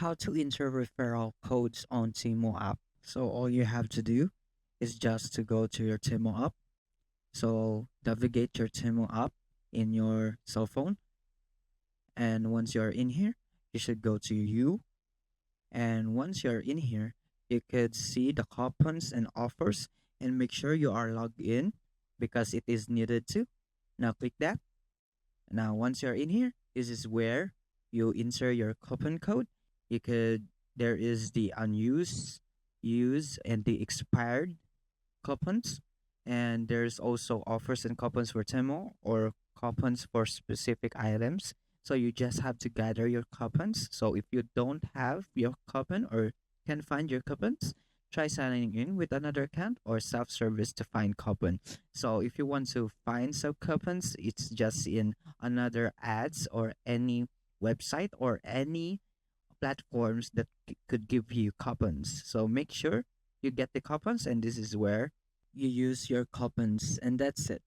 how to enter referral codes on Temu app. So all you have to do is just to go to your Temu app. So navigate your Temu app in your cell phone. And once you're in here, you should go to you. And once you're in here, you could see the coupons and offers and make sure you are logged in because it is needed to. Now click that. Now once you're in here, this is where you insert your coupon code. You could there is the unused, used, and the expired coupons. And there's also offers and coupons for Temu or coupons for specific items. So you just have to gather your coupons. So if you don't have your coupon or can find your coupons, try signing in with another account or self-service to find coupon. So if you want to find some coupons, it's just in another ads or any website or any platforms that could give you coupons. So make sure you get the coupons, and this is where you use your coupons, and that's it.